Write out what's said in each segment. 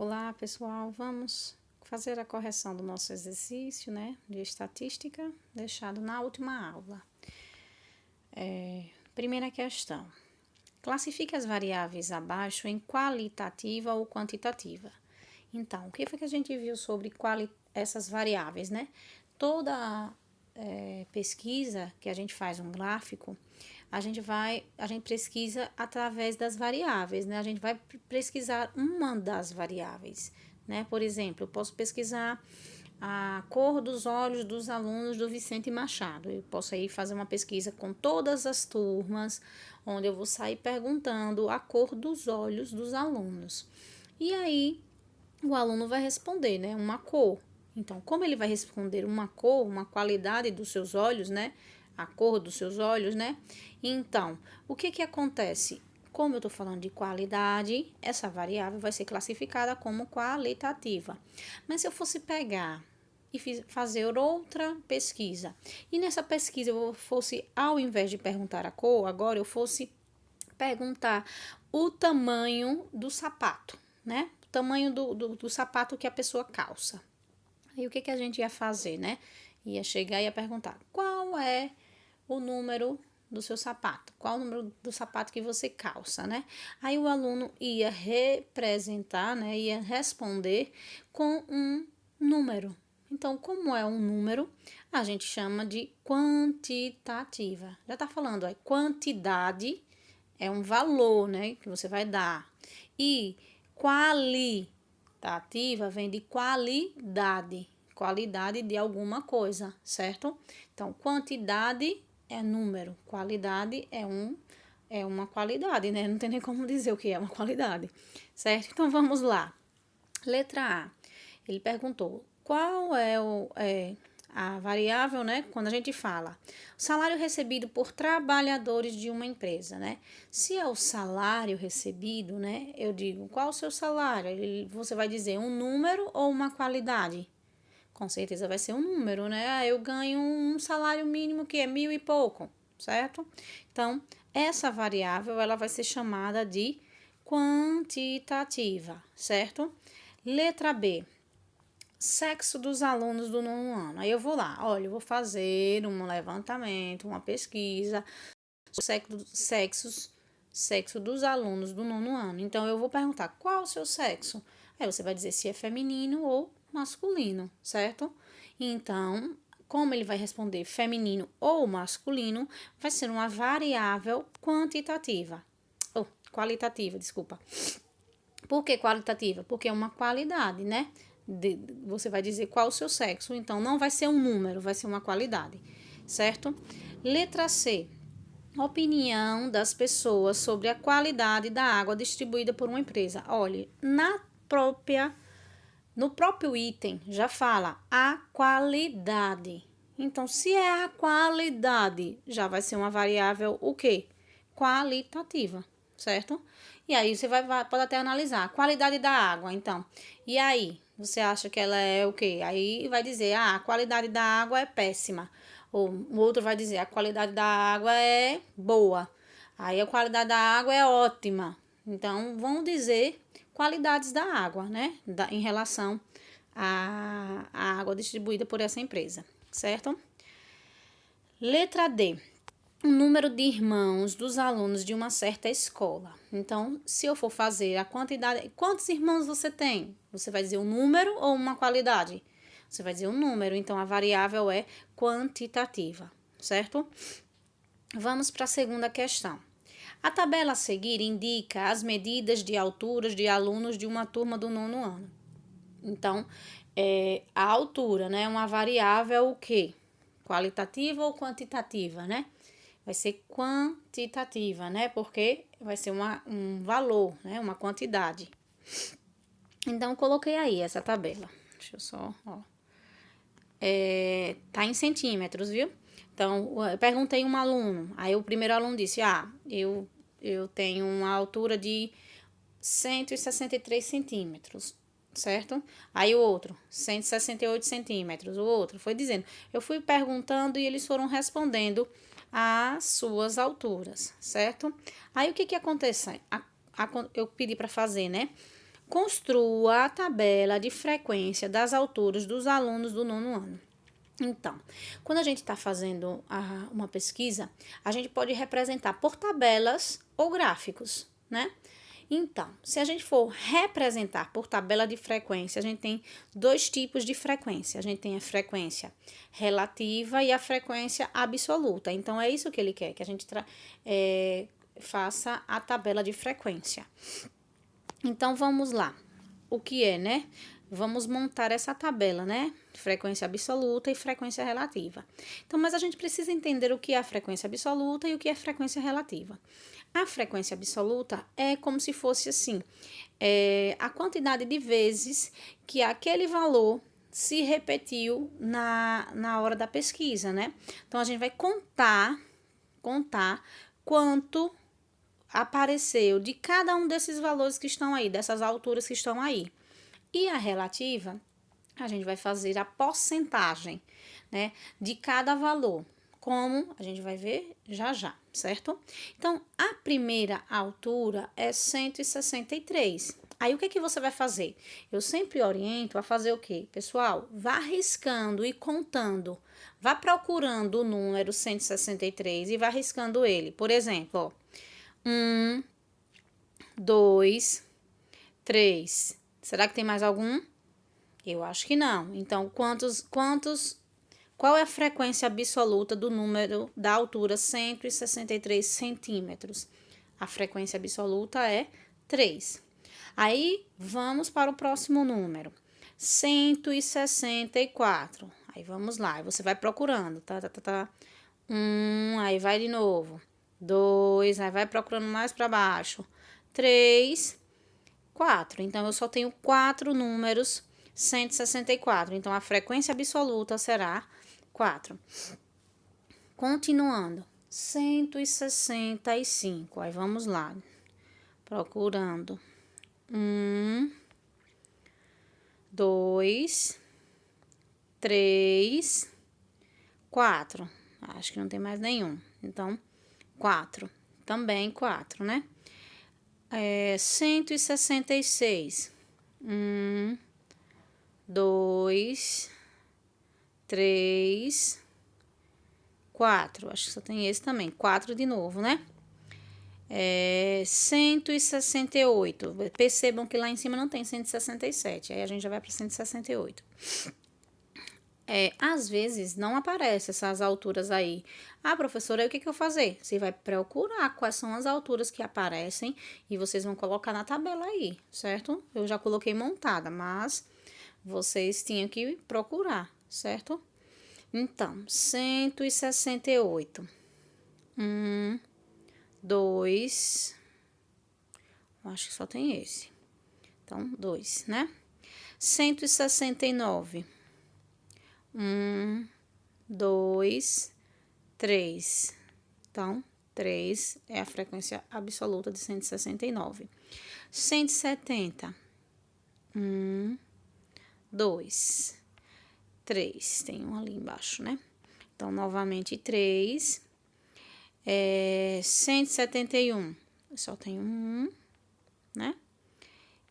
Olá, pessoal. Vamos fazer a correção do nosso exercício, né, de estatística, deixado na última aula. Primeira questão. Classifique as variáveis abaixo em qualitativa ou quantitativa. Então, o que foi que a gente viu sobre essas variáveis, né? Toda pesquisa que a gente faz um gráfico, a gente pesquisa através das variáveis, né? A gente vai pesquisar uma das variáveis, né? Por exemplo, eu posso pesquisar a cor dos olhos dos alunos do Vicente Machado. Eu posso aí fazer uma pesquisa com todas as turmas, onde eu vou sair perguntando a cor dos olhos dos alunos. E aí, o aluno vai responder, né? Uma cor. Então, como ele vai responder uma cor, uma qualidade dos seus olhos, né? A cor dos seus olhos, né? Então, o que acontece? Como eu estou falando de qualidade, essa variável vai ser classificada como qualitativa. Mas se eu fosse pegar e fazer outra pesquisa, e nessa pesquisa eu fosse, ao invés de perguntar a cor, agora eu fosse perguntar o tamanho do sapato, né? O tamanho do sapato que a pessoa calça. Aí o que a gente ia fazer, né? Ia chegar e ia perguntar: qual é o número do seu sapato? Qual o número do sapato que você calça, né? Aí o aluno ia representar, né? Ia responder com um número. Então, como é um número, a gente chama de quantitativa. Já tá falando, quantidade é um valor, né, que você vai dar. E qualitativa vem de qualidade, qualidade de alguma coisa, certo? Então, quantidade é número, qualidade é uma qualidade, né? Não tem nem como dizer o que é uma qualidade, certo? Então, vamos lá. Letra A. Ele perguntou, qual é a variável, né? Quando a gente fala o salário recebido por trabalhadores de uma empresa, né? Se é o salário recebido, né? Eu digo, qual o seu salário? Você vai dizer um número ou uma qualidade? Com certeza vai ser um número, né? Ah, eu ganho um salário mínimo que é 1.000 e pouco, certo? Então, essa variável, ela vai ser chamada de quantitativa, certo? Letra B. Sexo dos alunos do nono ano. Aí eu vou lá, olha, eu vou fazer um levantamento, uma pesquisa sobre sexo dos alunos do nono ano. Então, eu vou perguntar qual o seu sexo. Aí você vai dizer se é feminino ou masculino, certo? Então, como ele vai responder feminino ou masculino, vai ser uma variável quantitativa. Ou qualitativa, desculpa. Por que qualitativa? Porque é uma qualidade, né? Você vai dizer qual o seu sexo, então não vai ser um número, vai ser uma qualidade, certo? Letra C. Opinião das pessoas sobre a qualidade da água distribuída por uma empresa. Olha, no próprio item já fala a qualidade. Então, se é a qualidade, já vai ser uma variável o quê? Qualitativa, certo? E aí você pode até analisar a qualidade da água, então. E aí, você acha que ela é o quê? Aí vai dizer, a qualidade da água é péssima. Ou o outro vai dizer, a qualidade da água é boa. Aí a qualidade da água é ótima. Então, vão dizer qualidades da água, né? Em relação à água distribuída por essa empresa, certo? Letra D. O número de irmãos dos alunos de uma certa escola. Então, se eu for fazer a quantidade... Quantos irmãos você tem? Você vai dizer um número ou uma qualidade? Você vai dizer um número, então a variável é quantitativa, certo? Vamos para a segunda questão. A tabela a seguir indica as medidas de alturas de alunos de uma turma do nono ano. Então, a altura, né? Uma variável o quê? Qualitativa ou quantitativa, né? Vai ser quantitativa, né? Porque vai ser um valor, né? Uma quantidade. Então, coloquei aí essa tabela. Deixa eu só, ó. Tá em centímetros, viu? Então, eu perguntei um aluno. Aí, o primeiro aluno disse, eu tenho uma altura de 163 centímetros, certo? Aí, o outro, 168 centímetros. O outro foi dizendo. Eu fui perguntando e eles foram respondendo as suas alturas, certo? Aí, o que acontece? Eu pedi para fazer, né? Construa a tabela de frequência das alturas dos alunos do 9º ano. Então, quando a gente está fazendo uma pesquisa, a gente pode representar por tabelas ou gráficos, né? Então, se a gente for representar por tabela de frequência, a gente tem dois tipos de frequência. A gente tem a frequência relativa e a frequência absoluta. Então, é isso que ele quer, que a gente faça a tabela de frequência. Então, vamos lá. O que é, né? Vamos montar essa tabela, né? Frequência absoluta e frequência relativa. Então, mas a gente precisa entender o que é a frequência absoluta e o que é a frequência relativa. A frequência absoluta é como se fosse assim, a quantidade de vezes que aquele valor se repetiu na hora da pesquisa, né? Então, a gente vai contar quanto apareceu de cada um desses valores que estão aí, dessas alturas que estão aí. E a relativa, a gente vai fazer a porcentagem, né, de cada valor, como a gente vai ver já já, certo? Então, a primeira altura é 163. Aí, o que que você vai fazer? Eu sempre oriento a fazer o quê? Pessoal, vá riscando e contando. Vá procurando o número 163 e vá riscando ele. Por exemplo, ó, 1, 2, 3. Será que tem mais algum? Eu acho que não. Então, qual é a frequência absoluta do número da altura 163 centímetros? A frequência absoluta é 3. Aí, vamos para o próximo número. 164. Aí, vamos lá. Aí você vai procurando. 1, aí vai de novo. 2, aí vai procurando mais para baixo. 3, 4. Então, eu só tenho 4 números 164. Então, a frequência absoluta será 4. Continuando. 165. Aí, vamos lá. Procurando. 1, 2, 3, 4. Acho que não tem mais nenhum. Então, 4. Também 4, né? 166. 1, 2, 3, 4. Acho que só tem esse também. 4 de novo, né? 168. Percebam que lá em cima não tem 167. Aí a gente já vai para 168. Às vezes não aparece essas alturas aí. Ah, professora, aí o que eu fazer? Você vai procurar quais são as alturas que aparecem e vocês vão colocar na tabela aí, certo? Eu já coloquei montada, mas vocês tinham que procurar, certo? Então, 168. 1, 2, acho que só tem esse. Então, 2, né? 169. 1, 2, 3. Então, 3 é a frequência absoluta de 169. 170. 1, 2, 3. Tem um ali embaixo, né? Então, novamente, 3. 171. Só tem um, né?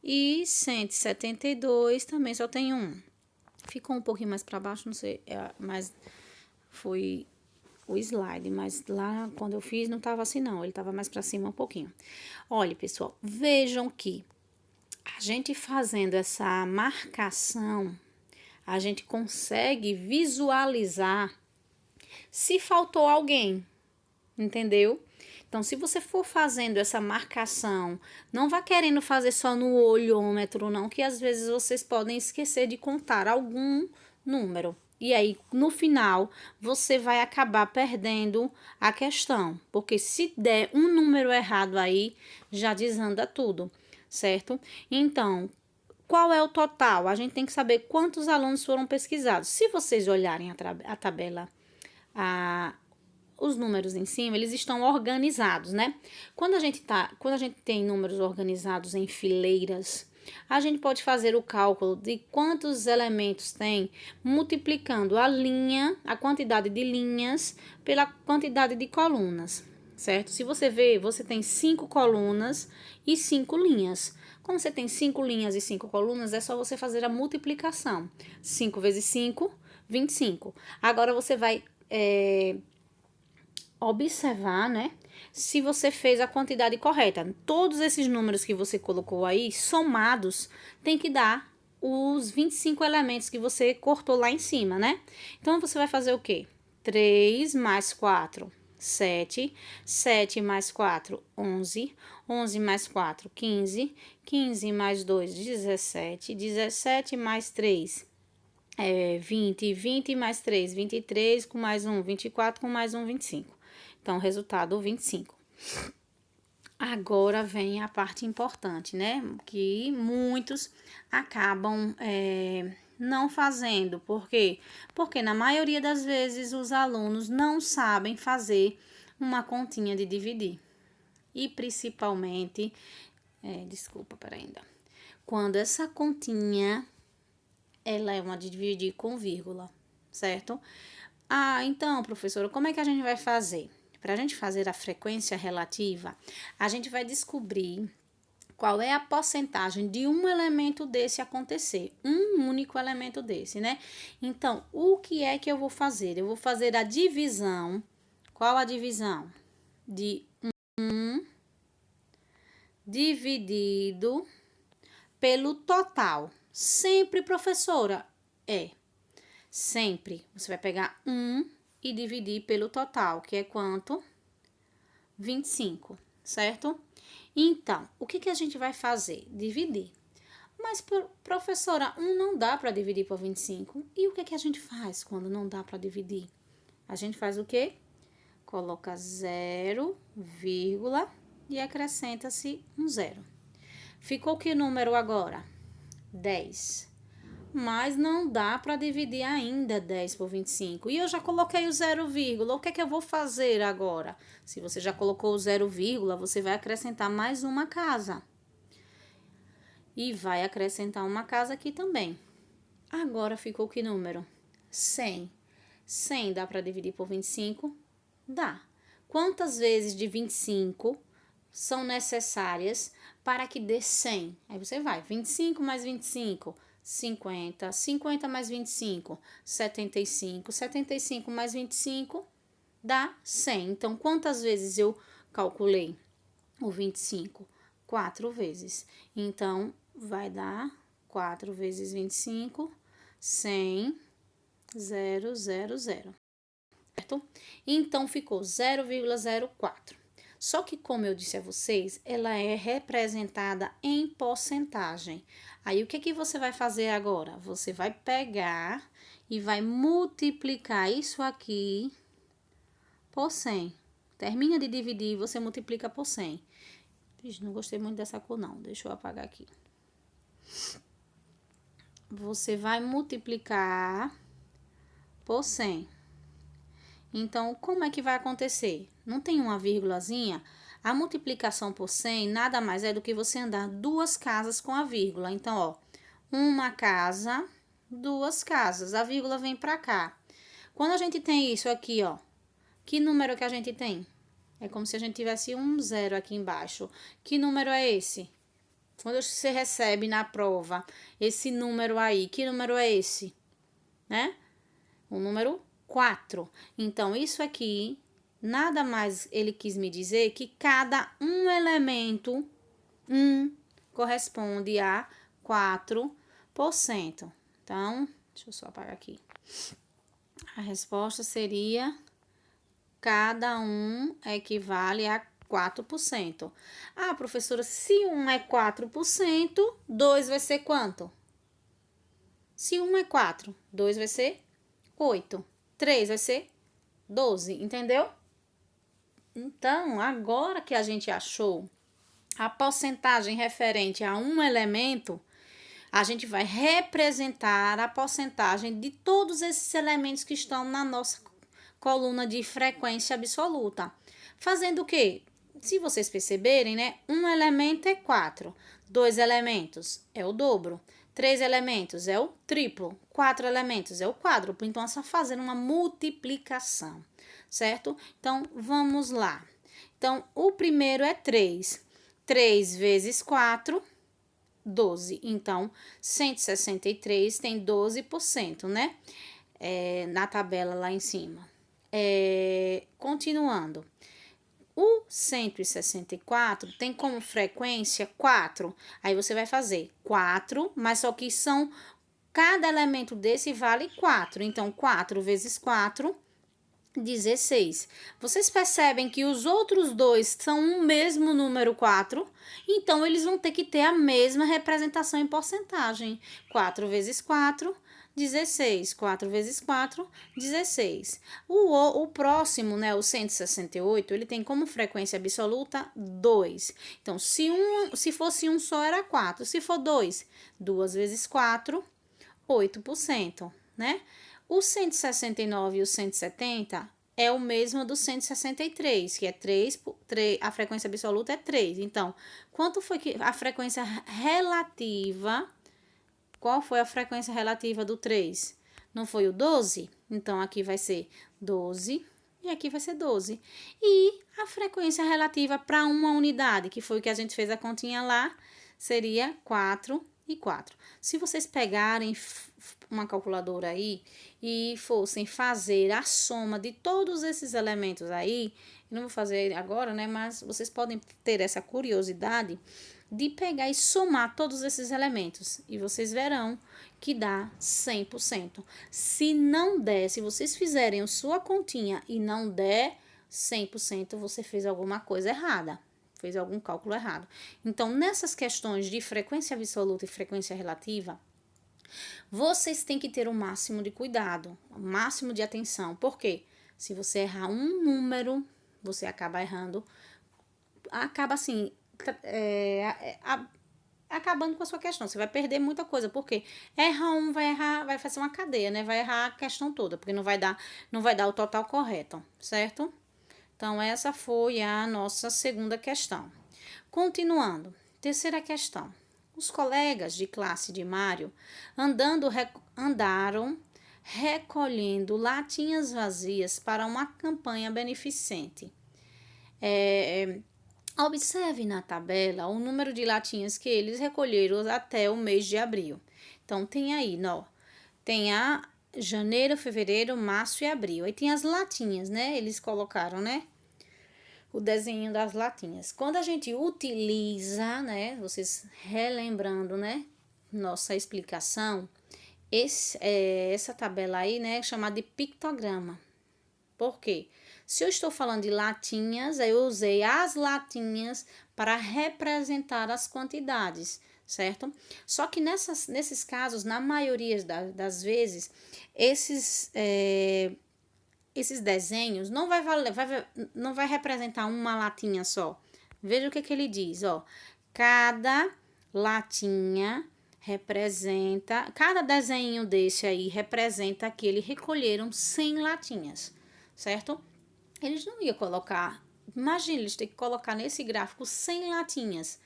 E 172 também só tem um. Ficou um pouquinho mais para baixo, não sei, mas foi o slide, mas lá quando eu fiz não estava assim não, ele estava mais para cima um pouquinho. Olha, pessoal, vejam que a gente fazendo essa marcação, a gente consegue visualizar se faltou alguém, entendeu? Então, se você for fazendo essa marcação, não vá querendo fazer só no olhômetro, não, que às vezes vocês podem esquecer de contar algum número. E aí, no final, você vai acabar perdendo a questão, porque se der um número errado aí, já desanda tudo, certo? Então, qual é o total? A gente tem que saber quantos alunos foram pesquisados. Se vocês olharem a tabela, os números em cima, eles estão organizados, né? Quando a gente tem números organizados em fileiras, a gente pode fazer o cálculo de quantos elementos tem, multiplicando a quantidade de linhas pela quantidade de colunas, certo? Se você ver, você tem 5 colunas e 5 linhas. Como você tem 5 linhas e 5 colunas, é só você fazer a multiplicação. 5 vezes 5, 25. Agora, você vai observar, né? Se você fez a quantidade correta. Todos esses números que você colocou aí, somados, tem que dar os 25 elementos que você cortou lá em cima, né? Então, você vai fazer o quê? 3 mais 4, 7. 7 mais 4, 11. 11 mais 4, 15. 15 mais 2, 17. 17 mais 3, 20. 20 mais 3, 23. Com mais 1, 24. Com mais 1, 25. Então, resultado 25. Agora vem a parte importante, né? Que muitos acabam não fazendo. Por quê? Porque na maioria das vezes os alunos não sabem fazer uma continha de dividir. E principalmente, quando essa continha, ela é uma de dividir com vírgula, certo? Ah, então, professora, como é que a gente vai fazer? Para a gente fazer a frequência relativa, a gente vai descobrir qual é a porcentagem de um elemento desse acontecer. Um único elemento desse, né? Então, o que é que eu vou fazer? Eu vou fazer a divisão. Qual a divisão? De 1 dividido pelo total. Sempre, professora? Sempre. Você vai pegar 1 e dividir pelo total, que é quanto? 25, certo? Então, o que a gente vai fazer? Dividir. Mas, professora, 1 não dá para dividir por 25. E o que a gente faz quando não dá para dividir? A gente faz o quê? Coloca 0, vírgula e acrescenta-se um 0. Ficou que número agora? 10. Mas não dá para dividir ainda 10 por 25. E eu já coloquei o 0, o que eu vou fazer agora? Se você já colocou o 0, você vai acrescentar mais uma casa. E vai acrescentar uma casa aqui também. Agora ficou que número? 100. 100 dá para dividir por 25? Dá. Quantas vezes de 25 são necessárias para que dê 100? Aí você vai, 25 mais 25... 50, 50 mais 25, 75, 75 mais 25 dá 100. Então, quantas vezes eu calculei o 25? 4 vezes. Então, vai dar 4 vezes 25, 100, 0, 0, 0. Certo? Então, ficou 0,04. Só que, como eu disse a vocês, ela é representada em porcentagem. Aí, o que você vai fazer agora? Você vai pegar e vai multiplicar isso aqui por 100. Termina de dividir, você multiplica por 100. Vixe, não gostei muito dessa cor, não. Deixa eu apagar aqui. Você vai multiplicar por 100. Então, como é que vai acontecer? Não tem uma vírgulazinha? A multiplicação por 100 nada mais é do que você andar 2 casas com a vírgula. Então, ó, uma casa, 2 casas. A vírgula vem pra cá. Quando a gente tem isso aqui, ó, que número que a gente tem? É como se a gente tivesse um 0 aqui embaixo. Que número é esse? Quando você recebe na prova esse número aí, que número é esse? Né? O número 4. Então, isso aqui, nada mais ele quis me dizer que cada um elemento, corresponde a 4%. Então, deixa eu só apagar aqui. A resposta seria, cada um equivale a 4%. Ah, professora, se 1 é 4%, 2 vai ser quanto? Se 1 é 4, 2 vai ser 8. 3 vai ser 12, entendeu? Então, agora que a gente achou a porcentagem referente a um elemento, a gente vai representar a porcentagem de todos esses elementos que estão na nossa coluna de frequência absoluta. Fazendo o quê? Se vocês perceberem, né? Um elemento é 4, 2 elementos é o dobro. 3 elementos é o triplo, 4 elementos é o quádruplo. Então, é só fazer uma multiplicação, certo? Então, vamos lá. Então, o primeiro é 3. 3 vezes 4 12. Então, 163 tem 12%, né? Na tabela lá em cima. Continuando. O 164 tem como frequência 4. Aí você vai fazer 4, mas só que cada elemento desse vale 4. Então, 4 vezes 4, 16. Vocês percebem que os outros dois são o mesmo número 4, então eles vão ter que ter a mesma representação em porcentagem. 4 vezes 4, 16. 4 vezes 4, 16. O próximo, né, o 168, ele tem como frequência absoluta 2. Então, se fosse um só, era 4. Se for 2, 2 vezes 4, 8%, né? O 169 e o 170 é o mesmo do 163, que é 3, a frequência absoluta é 3. Então, quanto foi que a frequência relativa? Qual foi a frequência relativa do 3? Não foi o 12? Então, aqui vai ser 12 e aqui vai ser 12. E a frequência relativa para uma unidade, que foi o que a gente fez a continha lá, seria 4 e 4. Se vocês pegarem uma calculadora aí e fossem fazer a soma de todos esses elementos aí, eu não vou fazer agora, né, mas vocês podem ter essa curiosidade de pegar e somar todos esses elementos e vocês verão que dá 100%. Se não der, se vocês fizerem a sua continha e não der 100%, você fez alguma coisa errada. Fez algum cálculo errado. Então, nessas questões de frequência absoluta e frequência relativa, vocês têm que ter o máximo de cuidado, o máximo de atenção. Por quê? Se você errar um número, você acaba errando, acaba assim, acabando com a sua questão. Você vai perder muita coisa, porque erra um, vai fazer uma cadeia, né? Vai errar a questão toda, porque não vai dar o total correto, certo? Então, essa foi a nossa segunda questão. Continuando, terceira questão. Os colegas de classe de Mário andaram recolhendo latinhas vazias para uma campanha beneficente. Observe na tabela o número de latinhas que eles recolheram até o mês de abril. Então, tem aí, tem a janeiro, fevereiro, março e abril. Aí tem as latinhas, né? Eles colocaram, né? O desenho das latinhas. Quando a gente utiliza, né? Vocês relembrando, né? Nossa explicação. Essa tabela aí, né? É chamada de pictograma. Por quê? Se eu estou falando de latinhas, eu usei as latinhas para representar as quantidades, certo? Só que nesses casos, na maioria das vezes, esses desenhos não não vai representar uma latinha só. Veja o que ele diz, ó. Cada latinha representa, cada desenho desse aí representa que eles recolheram 100 latinhas, certo? Eles não iam colocar, imagina, eles têm que colocar nesse gráfico 100 latinhas.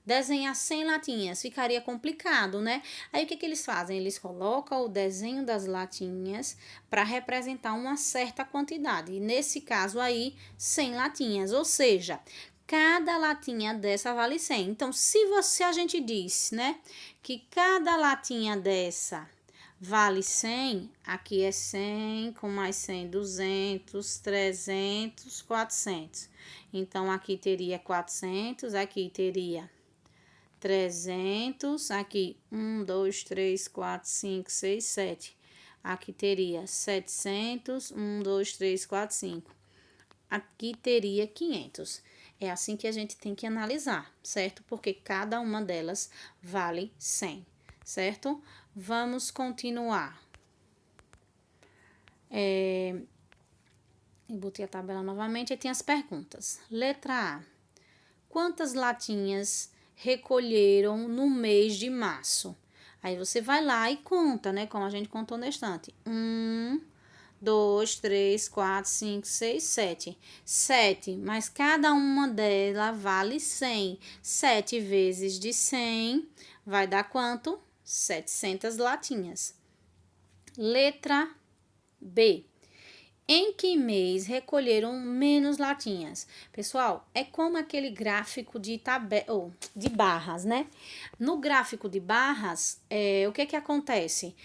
Desenhar 100 latinhas ficaria complicado, né? Aí o que eles fazem? Eles colocam o desenho das latinhas para representar uma certa quantidade. E nesse caso aí, 100 latinhas. Ou seja, cada latinha dessa vale 100. Então, se a gente diz, né, que cada latinha dessa vale 100, aqui é 100, com mais 100, 200, 300, 400. Então, aqui teria 400, aqui teria 300, aqui 1, 2, 3, 4, 5, 6, 7. Aqui teria 700, 1, 2, 3, 4, 5. Aqui teria 500. É assim que a gente tem que analisar, certo? Porque cada uma delas vale 100, certo? Vamos continuar. Eu botei a tabela novamente e tem as perguntas. Letra A. Quantas latinhas recolheram no mês de março? Aí você vai lá e conta, né? Como a gente contou na estante. 1, 2, 3, 4, 5, 6, 7. 7, mas cada uma delas vale 100. 7 vezes de 100 vai dar quanto? 700 latinhas. Letra B. Em que mês recolheram menos latinhas? Pessoal, é como aquele gráfico de de barras, né? No gráfico de barras, o que que acontece?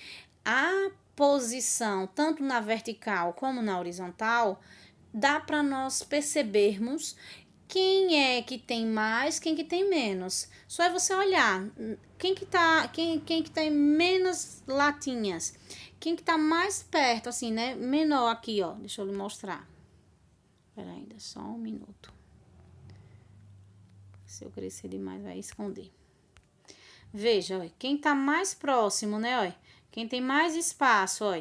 A posição, tanto na vertical como na horizontal, dá para nós percebermos quem é que tem mais, quem que tem menos. Só é você olhar quem que tem menos latinhas, quem que tá mais perto, assim, né? Menor aqui, ó. Deixa eu lhe mostrar. Espera ainda, só um minuto. Se eu crescer demais, vai esconder. Veja, ó, quem tá mais próximo, né, ó. Quem tem mais espaço, ó.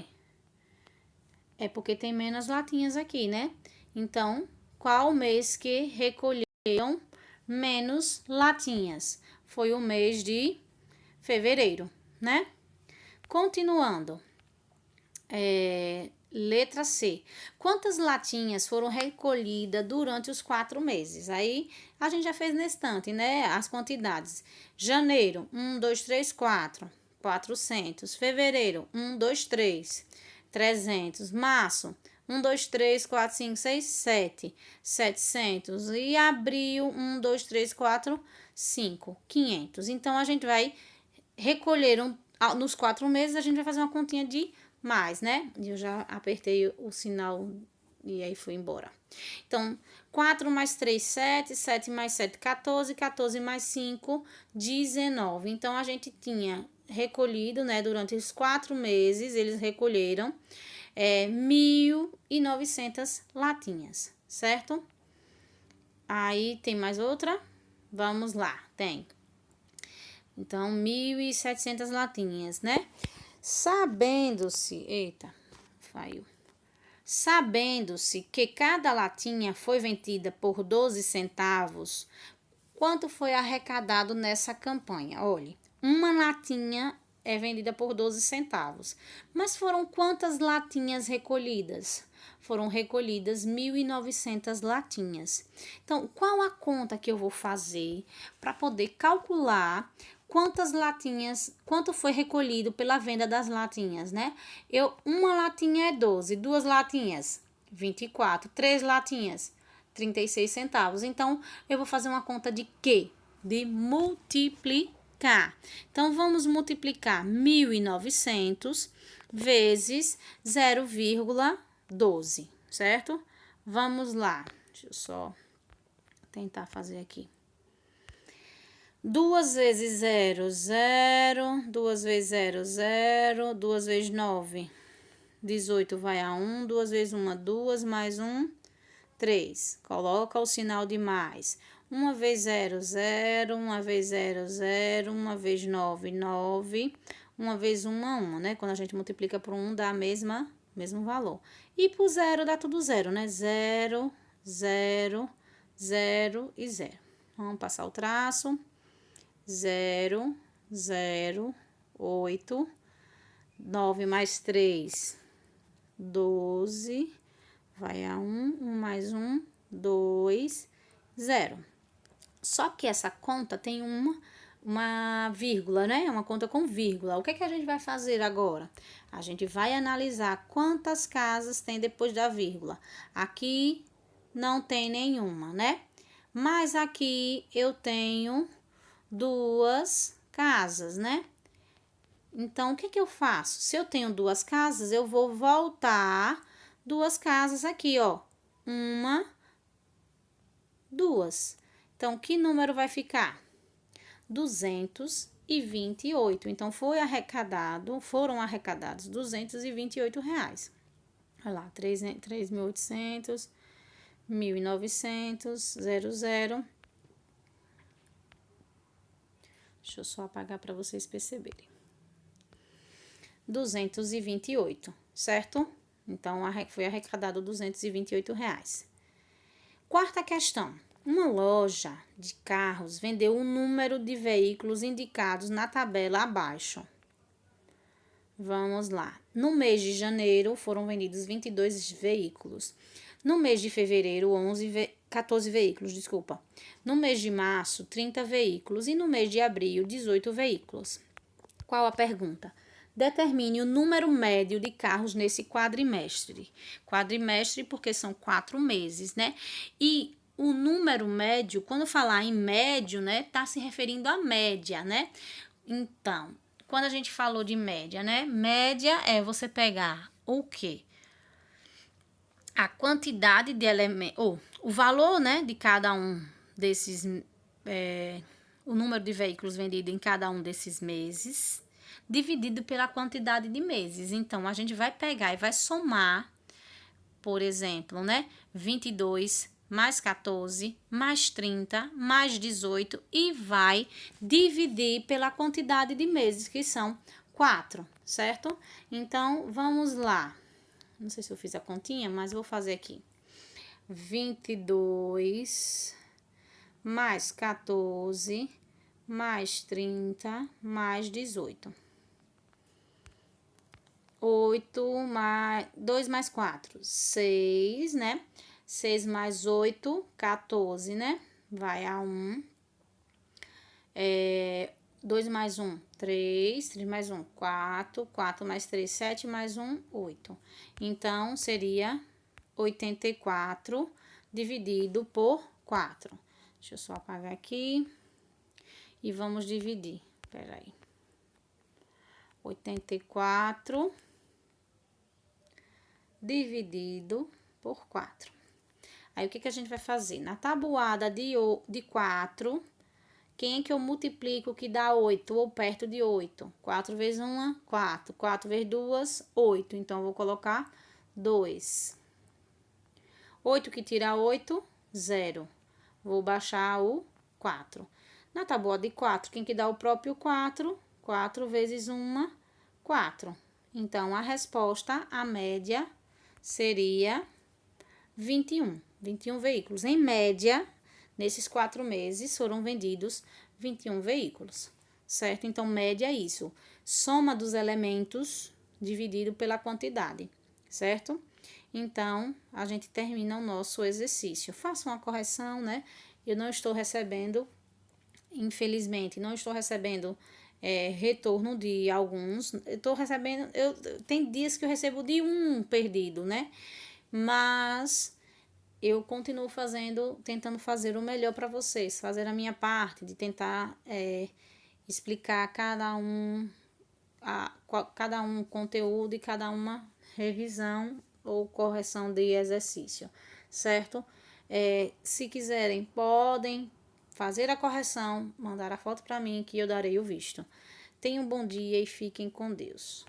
É porque tem menos latinhas aqui, né? Então, qual mês que recolheram menos latinhas? Foi o mês de fevereiro, né? Continuando. Letra C. Quantas latinhas foram recolhidas durante os 4 meses? Aí, a gente já fez na estante, né? As quantidades. Janeiro, 1, 2, 3, 4. 400. Fevereiro, 1, 2, 3. 300. Março, 1, 2, 3, 4, 5, 6, 7. 700. E abril, 1, 2, 3, 4, 5. 500. Então, a gente vai recolher nos 4 meses, a gente vai fazer uma continha de mais, né? Eu já apertei o sinal e aí fui embora. Então, 4 mais 3, 7, 7 mais 7, 14, 14 mais 5, 19. Então, a gente tinha recolhido, né, durante os 4 meses, eles recolheram 1.900 latinhas, certo? Aí, tem mais outra? Vamos lá, tem. Então, 1.700 latinhas, né? Sabendo-se que cada latinha foi vendida por 12 centavos, quanto foi arrecadado nessa campanha? Olhe, uma latinha é vendida por 12 centavos. Mas foram quantas latinhas recolhidas? Foram recolhidas 1.900 latinhas. Então, qual a conta que eu vou fazer para poder calcular quanto foi recolhido pela venda das latinhas, né? Uma latinha é 12, 2 latinhas, 24, 3 latinhas, 36 centavos. Então, eu vou fazer uma conta de quê? De multiplicar. Então, vamos multiplicar 1.900 vezes 0,12, certo? Vamos lá. Deixa eu só tentar fazer aqui. 2 vezes 0, 0. 2 vezes 0, 0. 2 vezes 9, 18 vai a 1. 2 vezes 1, 2. Mais 1, 3. Coloca o sinal de mais. 1 vezes 0, 0. 1 vezes 0, 0. 1 vezes 9, 9. 1 vezes 1, 1, né? Quando a gente multiplica por 1, dá mesmo valor. E por 0, dá tudo 0, né? 0, 0, 0 e 0. Vamos passar o traço. 0, 0, 8, 9 mais 3, 12, vai a 1, 1 mais 1, 2, 0. Só que essa conta tem uma vírgula, né? Uma conta com vírgula. O que que a gente vai fazer agora? A gente vai analisar quantas casas tem depois da vírgula. Aqui não tem nenhuma, né? Mas aqui eu tenho 2 casas, né? Então, o que que eu faço? Se eu tenho 2 casas, eu vou voltar 2 casas aqui, ó. 1, 2. Então, que número vai ficar? 228. Então, foram arrecadados R$ 228. Olha lá, 3.800, 1.900, 00. Deixa eu só apagar para vocês perceberem. 228, certo? Então, foi arrecadado R$ 228. Quarta questão. Uma loja de carros vendeu o número de veículos indicados na tabela abaixo. Vamos lá. No mês de janeiro, foram vendidos 22 veículos. No mês de fevereiro, 14 veículos, desculpa. No mês de março, 30 veículos. E no mês de abril, 18 veículos. Qual a pergunta? determine o número médio de carros nesse quadrimestre. Quadrimestre porque são 4 meses, né? E o número médio, quando falar em médio, né, tá se referindo à média, né? Então, quando a gente falou de média, né? Média é você pegar o quê? A quantidade de elementos, ou o valor, né, de cada um desses, o número de veículos vendidos em cada um desses meses, dividido pela quantidade de meses. Então, a gente vai pegar e vai somar, por exemplo, né, 22 mais 14, mais 30, mais 18 e vai dividir pela quantidade de meses, que são 4, certo? Então, vamos lá. Não sei se eu fiz a continha, mas vou fazer aqui. 22 mais 14 mais 30 mais 18. 8 mais 2 mais 4, 6, né? 6 mais 8, 14, né? Vai a 1. 2 mais 1, 3. 3 mais 1, 4. 4 mais 3, 7 mais 1, 8. Então, seria 84 dividido por 4. Deixa eu só apagar aqui. E vamos dividir. Espera aí. 84 dividido por 4. Aí, o que a gente vai fazer? Na tabuada de 4, quem é que eu multiplico que dá 8 ou perto de 8? 4 vezes 1, 4. 4 vezes 2, 8. Então, eu vou colocar 2. 8 que tira 8, 0. Vou baixar o 4. Na tabuada de 4, quem que dá o próprio 4? 4 vezes 1, 4. Então, a resposta, a média, seria 21. 21 veículos. Em média, nesses 4 meses, foram vendidos 21 veículos, certo? Então, média é isso. Soma dos elementos dividido pela quantidade, certo? Então, a gente termina o nosso exercício. Faça uma correção, né? Eu não estou recebendo, infelizmente, não estou recebendo retorno de alguns. Estou recebendo, tem dias que eu recebo de um perdido, né? Mas eu continuo tentando fazer o melhor para vocês, fazer a minha parte de tentar explicar cada um conteúdo e cada uma revisão ou correção de exercício, certo? Se quiserem, podem fazer a correção, mandar a foto para mim que eu darei o visto. Tenham um bom dia e fiquem com Deus.